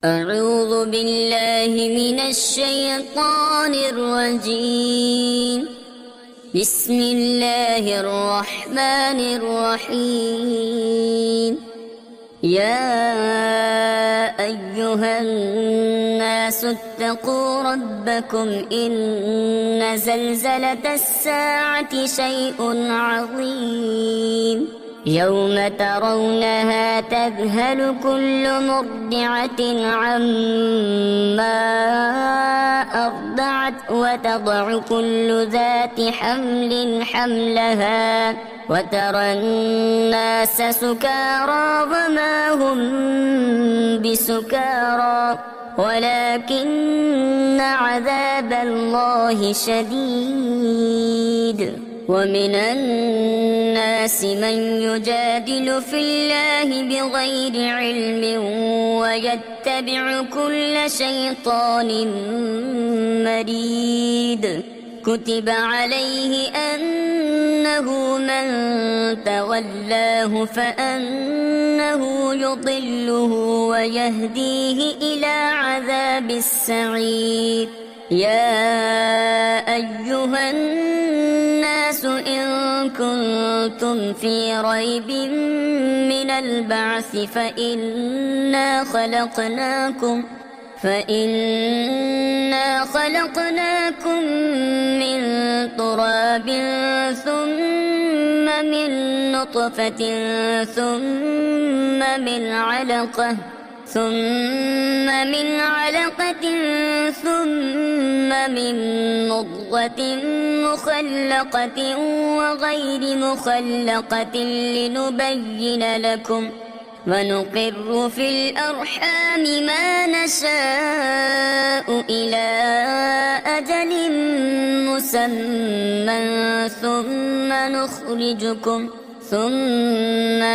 أعوذ بالله من الشيطان الرجيم. بسم الله الرحمن الرحيم. يا أيها الناس اتقوا ربكم إن زلزلة الساعة شيء عظيم يوم ترونها تذهل كل مرضعة عما أرضعت وتضع كل ذات حمل حملها وترى الناس سكارى وما هم بسكارى ولكن عذاب الله شديد. ومن الناس من يجادل في الله بغير علم ويتبع كل شيطان مريد. كتب عليه أنه من تولاه فأنه يضله ويهديه إلى عذاب السعير. يا أيها الناس إن كنتم في ريب من البعث فإنا خلقناكم من تراب ثم من نطفة ثم من علقة ثم من مضغة مخلقة وغير مخلقة لنبين لكم ونقر في الأرحام ما نشاء إلى أجل مسمى ثم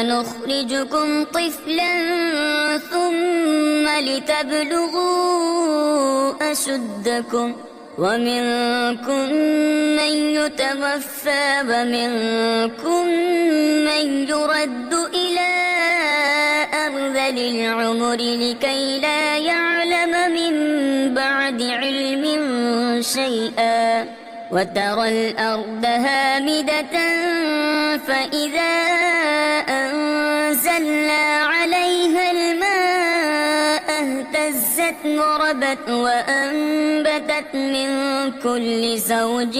نخرجكم طفلا ثم لتبلغوا أشدكم ومنكم من يتوفى ومنكم من يرد إلى أرذل العمر لكي لا يعلم من بعد علم شيئا. وترى الأرض هامدة فإذا أنزلنا عليها الماء اهتزت وربت وأنبتت من كل زوج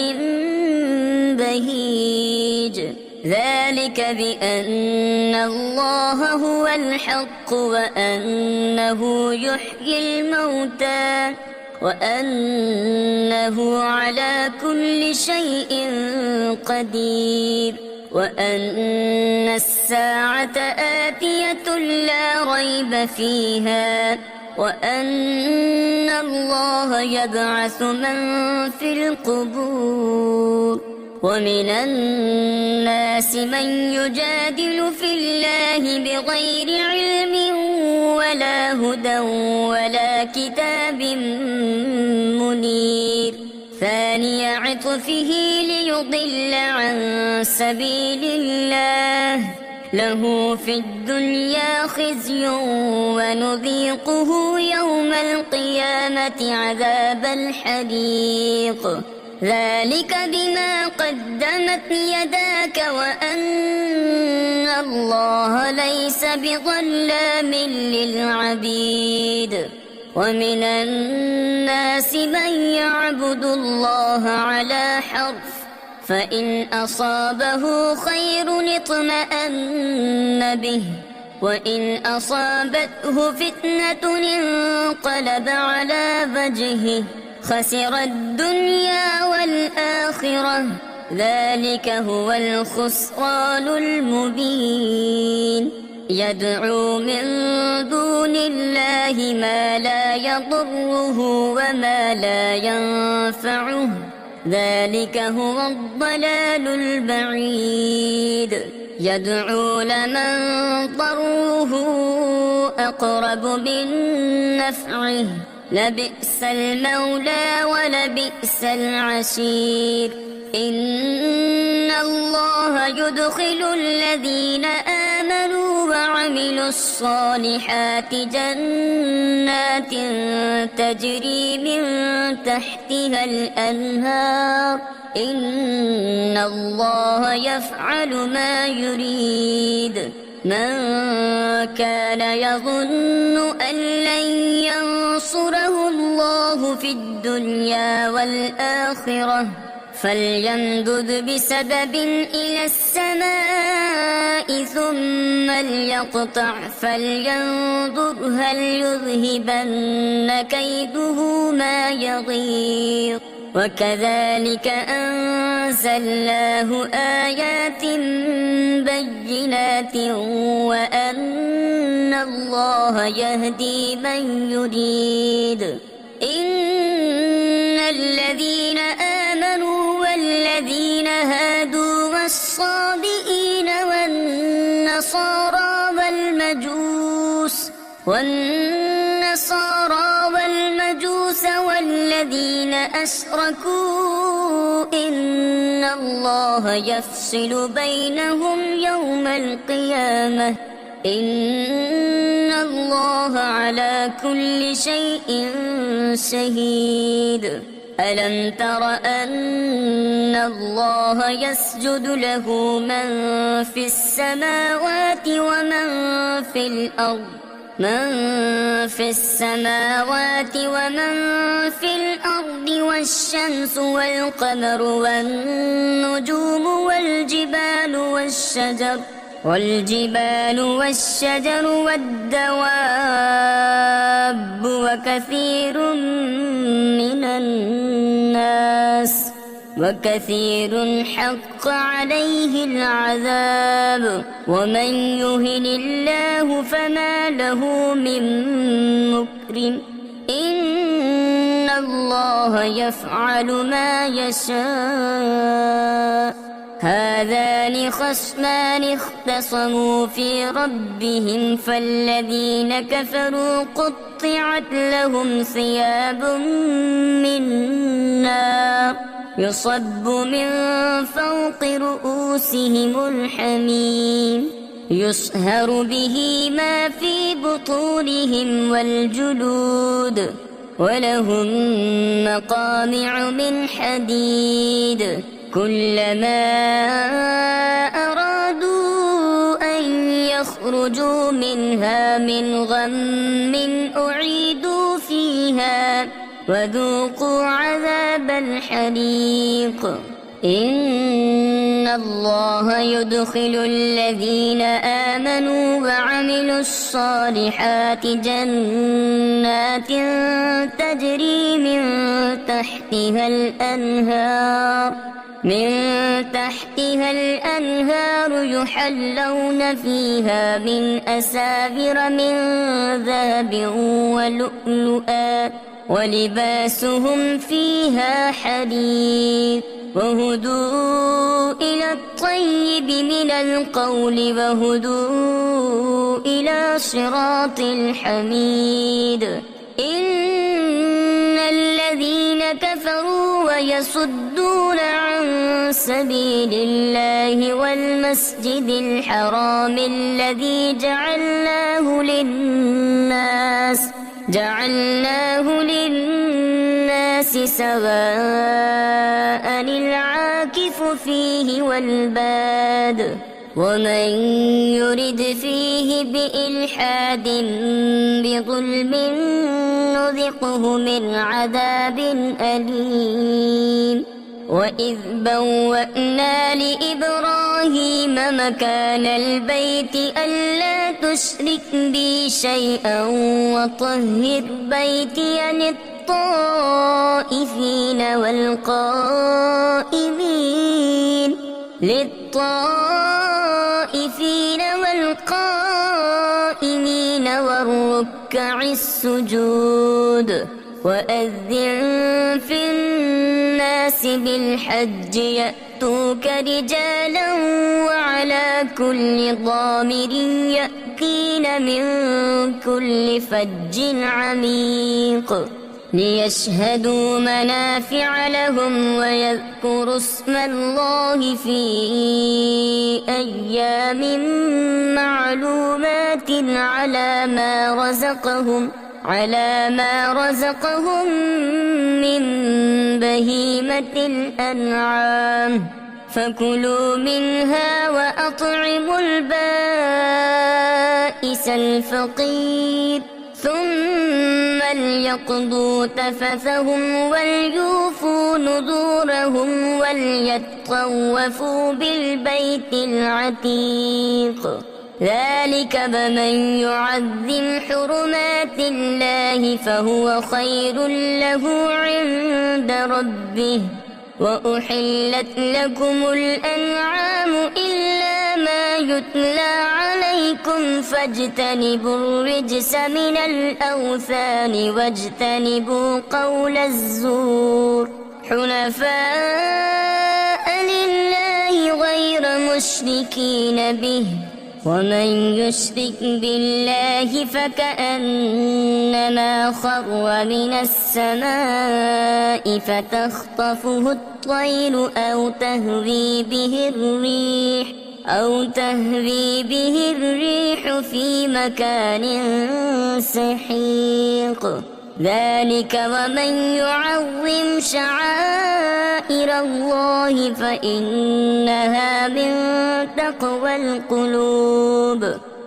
بهيج. ذلك بأن الله هو الحق وأنه يحيي الموتى وأنه على كل شيء قدير وأن الساعة آتية لا ريب فيها وأن الله يبعث من في القبور. ومن الناس من يجادل في الله بغير علم ولا هدى ولا كتاب منير. ثاني عطفه ليضل عن سبيل الله له في الدنيا خزي ونذيقه يوم القيامة عذاب الحريق. ذلك بما قدمت يداك وأن الله ليس بظلام للعبيد. ومن الناس من يعبد الله على حرف فإن أصابه خير اطمأن به وإن أصابته فتنة انقلب على وجهه خسر الدنيا والآخرة. ذلك هو الخسران المبين. يدعو من دون الله ما لا يضره وما لا ينفعه ذلك هو الضلال البعيد. يدعو لمن ضره أقرب من نفعه لبئس المولى ولبئس العشير. إن الله يدخل الذين آمنوا وعملوا وعملوا الصالحات جنات تجري من تحتها الأنهار إن الله يفعل ما يريد من كان يظن أن لن ينصره الله في الدنيا والآخرة فليمدد بسبب إلى السماء ثم ليقطع فلينظر هل يذهبن كيده ما يغيظ وكذلك أنزلناه آيات بينات وأن الله يهدي من يريد إن الذين آمنوا والذين هادوا والصابئين والمجوس والذين أشركوا إن الله يفصل بينهم يوم القيامة إن الله على كل شيء شهيد ألم تر أن الله يسجد له من في السماوات ومن في الأرض والشمس والقمر والنجوم والجبال والشجر والدواب وكثير حق عليه العذاب ومن يهن الله فما له من مكرم إن الله يفعل ما يشاء هذان خصمان اختصموا في ربهم فالذين كفروا قطعت لهم ثياب من نار يصب من فوق رؤوسهم الحميم يصهر به ما في بطونهم والجلود ولهم مقامع من حديد كلما أرادوا أن يخرجوا منها من غم أعيدوا فيها وذوقوا عذاب الحريق إن الله يدخل الذين آمنوا وعملوا الصالحات جنات تجري من تحتها الأنهار يحلون فيها من أساور من ذهب ولؤلؤا ولباسهم فيها حرير وهدوا إلى الطيب من القول وهدوا إلى صراط الحميد إن الذين كفروا ويصدون عن سبيل الله والمسجد الحرام الذي جعلناه للناس سواء العاكف فيه والباد ومن يرد فيه بإلحاد بظلم نذقه من عذاب أليم وإذ بوأنا لإبراهيم مكان البيت ألا تشرك بي شيئا وطهر بيتي للطائفين والقائمين والركع السجود وأذن في الناس بالحج يأتوك رجالا وعلى كل ضامر يأتين من كل فج عميق ليشهدوا منافع لهم ويذكروا اسم الله في أيام معلومات على ما رزقهم من بهيمة الأنعام فكلوا منها وأطعموا البائس الفقير ثم ليقضوا تفثهم وليوفوا نذورهم وليطوفوا بالبيت العتيق ذلك بمن يعظم حرمات الله فهو خير له عند ربه وأحلت لكم الأنعام إلا ما يتلى عليكم فاجتنبوا الرجس من الأوثان واجتنبوا قول الزور حنفاء لله غير مشركين به ومن يشرك بالله فكأنما خر من السماء فتخطفه الطير أو تهوي به الريح في مكان سحيق ذلك ومن يعظم شعائر الله فإنها من تقوى القلوب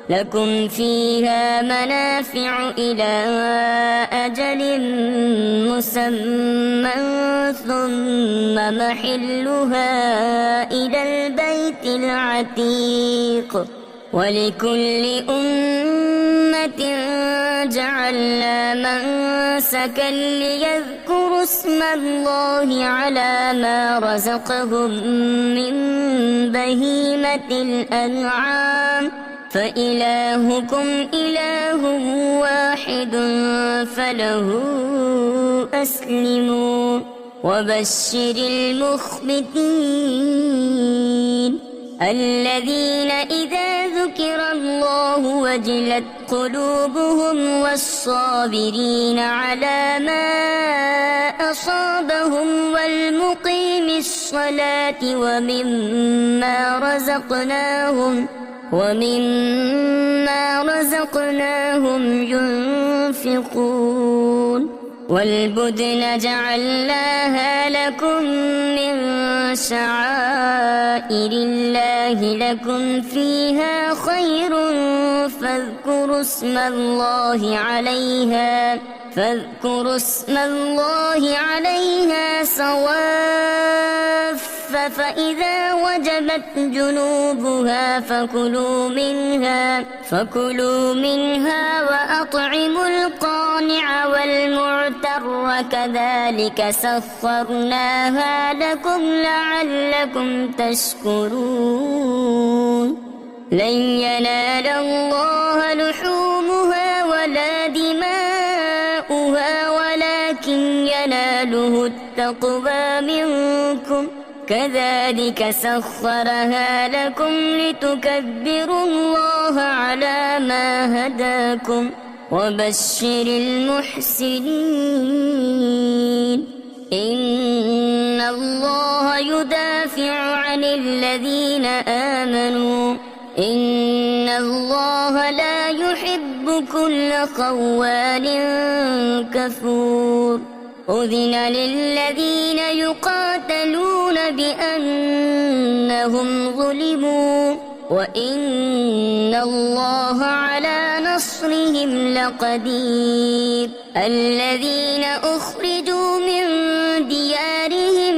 لكم فيها منافع إلى أجل مسمى ثم محلها إلى البيت العتيق ولكل أمة جعلنا منسكا ليذكروا اسم الله على ما رزقهم من بهيمة الأنعام فإلهكم إله واحد فله أسلموا وبشر المخبتين الذين إذا ذكر الله وجلت قلوبهم والصابرين على ما أصابهم والمقيم الصلاة ومما رزقناهم ينفقون والبدن جعلناها لكم من شعائر الله لكم فيها خير فاذكروا اسم الله عليها صواف فإذا وجبت جنوبها فكلوا منها وأطعموا القانع والمعتر كذلك سخرناها لكم لعلكم تشكرون لن ينال الله لحومها ولا دماؤها ولكن يناله التقوى منكم كذلك سخرها لكم لتكبروا الله على ما هداكم وبشر المحسنين إن الله يدافع عن الذين آمنوا إن الله لا يحب كل خوان كفور أذن للذين يقاتلون بأنهم ظلموا وإن الله على نصرهم لقدير الذين أخرجوا من ديارهم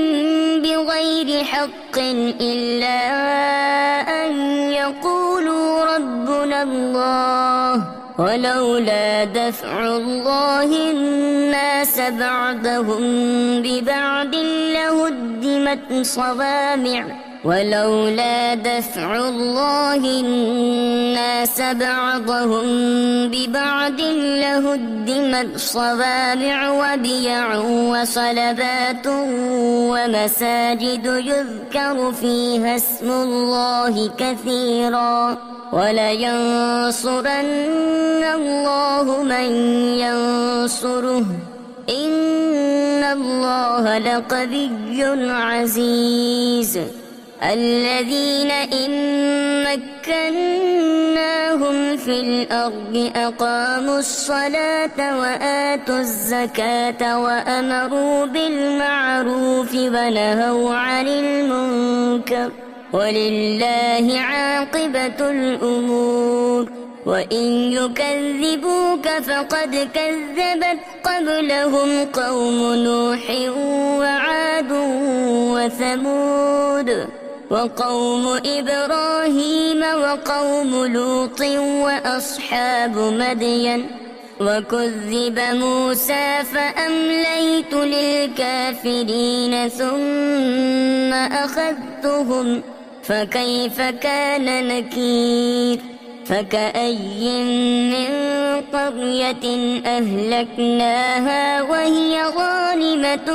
بغير حق إلا أن يقولوا ربنا الله ولولا دفع الله الناس بعضهم ببعض لهدمت صوامع ولولا دفع الله الناس بعضهم ببعض لهدمت صوامع وبيع وصلبات ومساجد يذكر فيها اسم الله كثيرا ولينصرن الله من ينصره إن الله لقوي عزيز. الذين إن مكناهم في الأرض أقاموا الصلاة وآتوا الزكاة وأمروا بالمعروف ونهوا عن المنكر ولله عاقبة الأمور. وإن يكذبوك فقد كذبت قبلهم قوم نوح وعاد وثمود وقوم إبراهيم وقوم لوط وأصحاب مدين. وكذب موسى فأمليت للكافرين ثم أخذتهم فكيف كان نكير. فكأي من قرية أهلكناها وهي ظالمة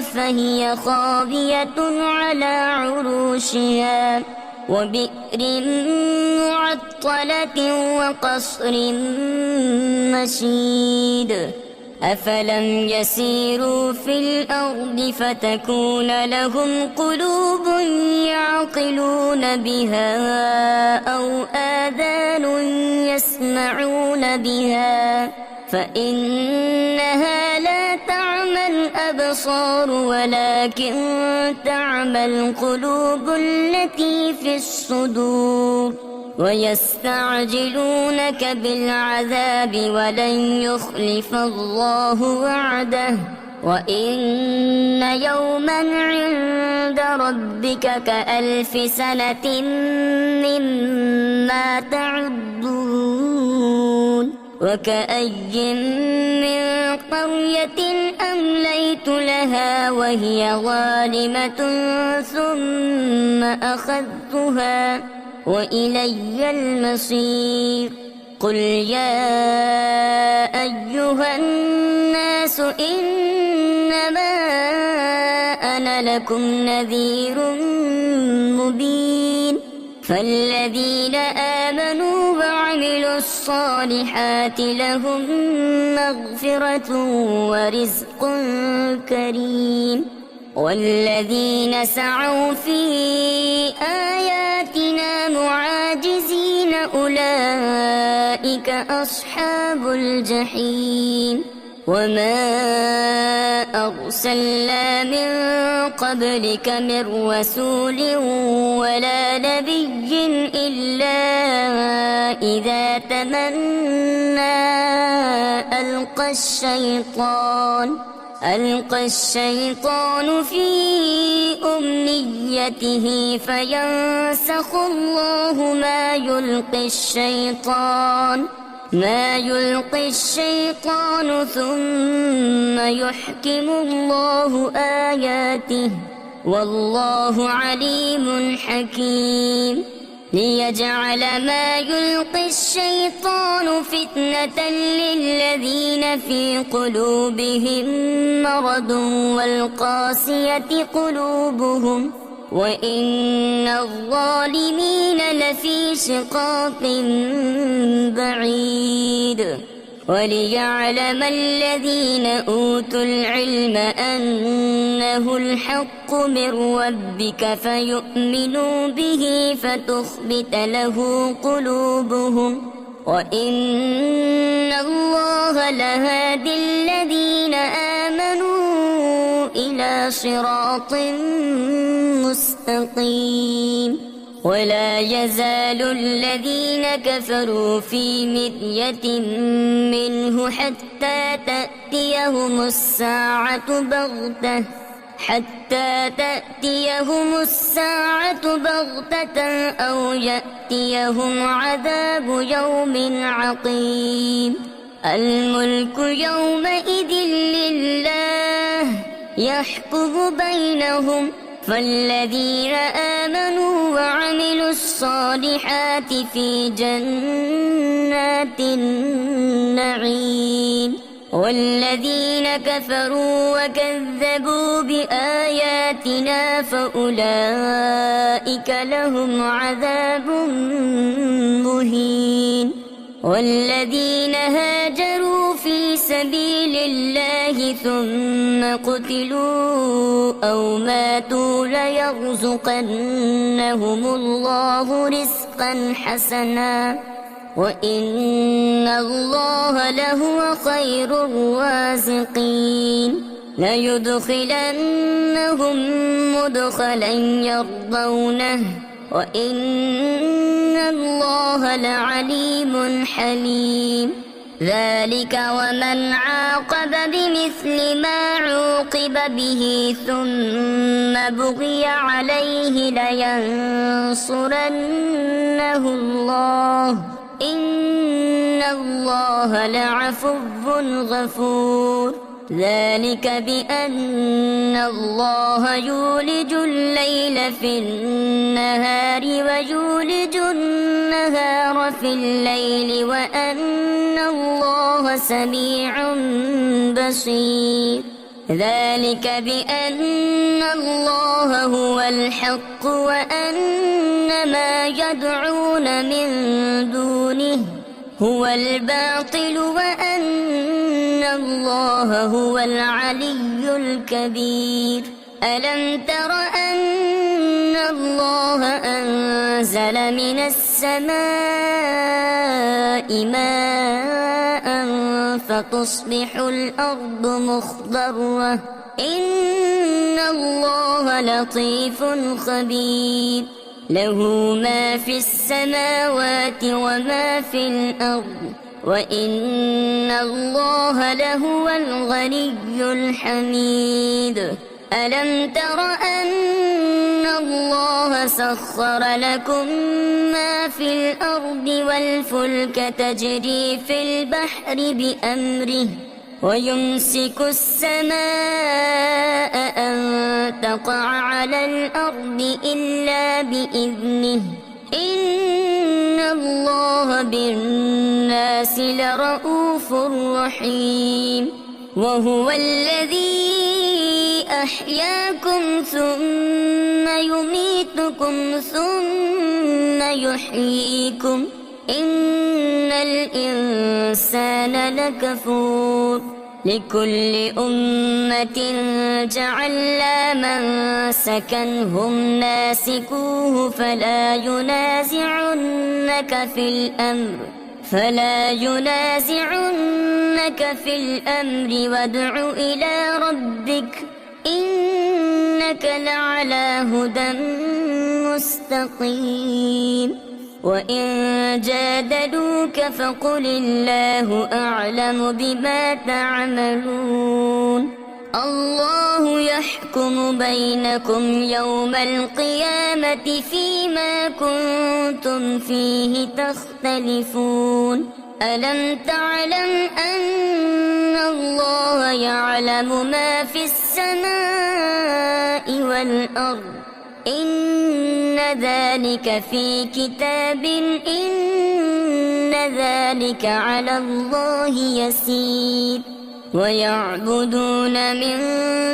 فهي خاوية على عروشها وبئر معطلة وقصر مشيد. أفلم يسيروا في الأرض فتكون لهم قلوب يعقلون بها أو آذان يسمعون بها فإنها لا تعمى الأبصار ولكن تعمى القلوب التي في الصدور. ويستعجلونك بالعذاب ولن يخلف الله وعده وإن يوما عند ربك كألف سنة مما تعدون. وكأي من قرية أمليت لها وهي ظالمة ثم أخذتها وإلي المصير. قل يا أيها الناس إنما أنا لكم نذير مبين. فالذين آمنوا وعملوا الصالحات لهم مغفرة ورزق كريم. والذين سعوا في آياتنا معاجزين أولئك أصحاب الجحيم. وما أرسلنا من قبلك من رسول ولا نبي إلا إذا تمنى ألقى الشيطان في أمنيته فينسخ الله ما يلقي الشيطان ثم يحكم الله آياته والله عليم حكيم. ليجعل ما يلقي الشيطان فتنة للذين في قلوبهم مرض والقاسية قلوبهم وإن الظالمين لفي شقاق بعيد. وليعلم الذين أوتوا العلم أنه الحق من ربك فيؤمنوا به فتخبت له قلوبهم وإن الله لهادي الذين آمنوا إلى صراط مستقيم. ولا يزال الذين كفروا في مرية منه حتى تأتيهم الساعة بغتة أو يأتيهم عذاب يوم عقيم. الملك يومئذ لله يحكم بينهم فالذين آمنوا وعملوا الصالحات في جنات النعيم. والذين كفروا وكذبوا بآياتنا فأولئك لهم عذاب مهين. والذين هاجروا في سبيل سبيل الله ثم قتلوا أو ماتوا ليرزقنهم الله رزقا حسنا وإن الله لهو خير الرازقين ليدخلنهم مدخلا يرضونه وإن الله لعليم حليم ذلك ومن عاقب بمثل ما عوقب به ثم بغي عليه لينصرنه الله إن الله لعفو غفور ذلك بأن الله يولج الليل في النهار ويولج النهار في الليل وأن الله سميع بصير ذلك بأن الله هو الحق وأن ما يدعون من دونه هو الباطل وأن الله هو العلي الكبير ألم تر أن الله أنزل من السماء ماء فتصبح الأرض مخضرة إن الله لطيف خبير له ما في السماوات وما في الأرض وإن الله لهو الغني الحميد ألم تر أن الله سخر لكم ما في الأرض والفلك تجري في البحر بأمره ويمسك السماء أن تقع على الأرض إلا بإذنه إن الله بالناس لرؤوف رحيم وهو الذي أحياكم ثم يميتكم ثم يحييكم إن الإنسان لكفور لكل أمة جعلنا منسكا هم ناسكوه فلا ينازعنك في الأمر وادع إلى ربك إنك لعلى هدى مستقيم وإن جادلوك فقل الله أعلم بما تعملون الله يحكم بينكم يوم القيامة فيما كنتم فيه تختلفون ألم تعلم أن الله يعلم ما في السماء والأرض إن ذلك في كتاب إن ذلك على الله يسير ويعبدون من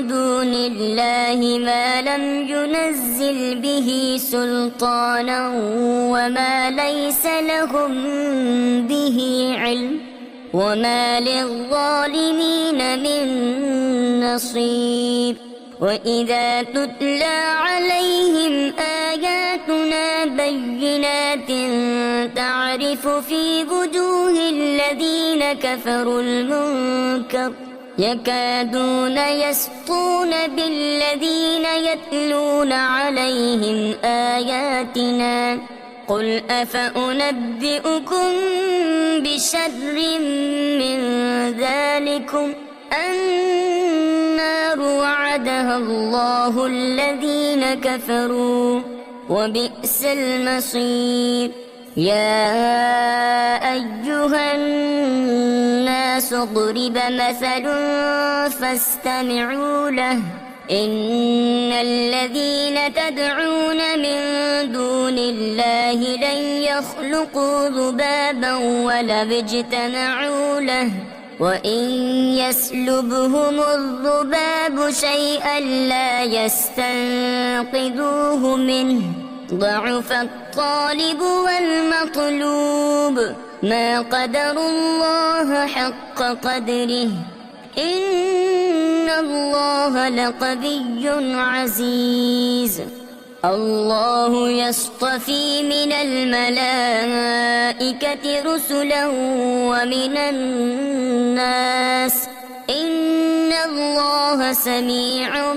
دون الله ما لم ينزل به سلطانا وما ليس لهم به علم وما للظالمين من نصير وإذا تتلى عليهم آياتنا بينات تعرف في وجوه الذين كفروا المنكر يكادون يسطون بالذين يتلون عليهم آياتنا قل أفأنبئكم بشر من ذلكم النار وعدها الله الذين كفروا وبئس المصير يا أيها الناس ضرب مثل فاستمعوا له إن الذين تدعون من دون الله لن يخلقوا ذبابا ولو اجتمعوا له وإن يسلبهم الذباب شيئا لا يستنقذوه منه ضعف الطالب والمطلوب ما قدروا الله حق قدره إن الله لقوي عزيز الله يصطفي من الملائكة رسلا ومن الناس إن الله سميع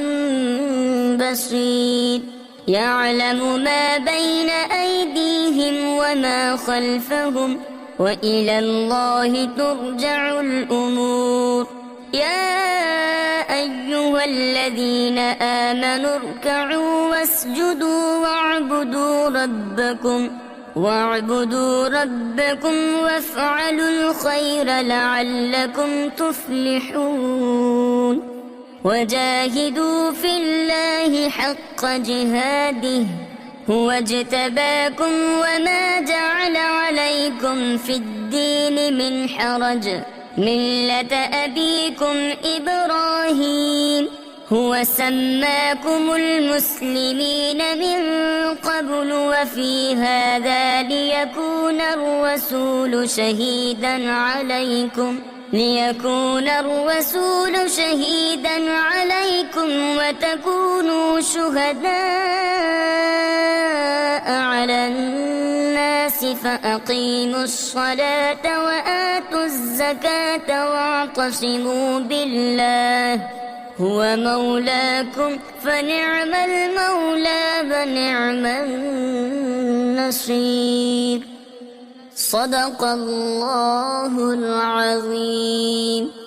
بصير يعلم ما بين أيديهم وما خلفهم وإلى الله ترجع الأمور يا أيها الذين آمنوا اركعوا واسجدوا واعبدوا ربكم وافعلوا الخير لعلكم تفلحون وجاهدوا في الله حق جهاده هو اجتباكم وما جعل عليكم في الدين من حرج ملة أبيكم إبراهيم هو سماكم المسلمين من قبل وفي هذا ليكون الرسول شهيدا عليكم وتكونوا شهداء على الناس فأقيموا الصلاة وآتوا الزكاة واعتصموا بالله هو مولاكم فنعم المولى ونعم النصير صدق الله العظيم.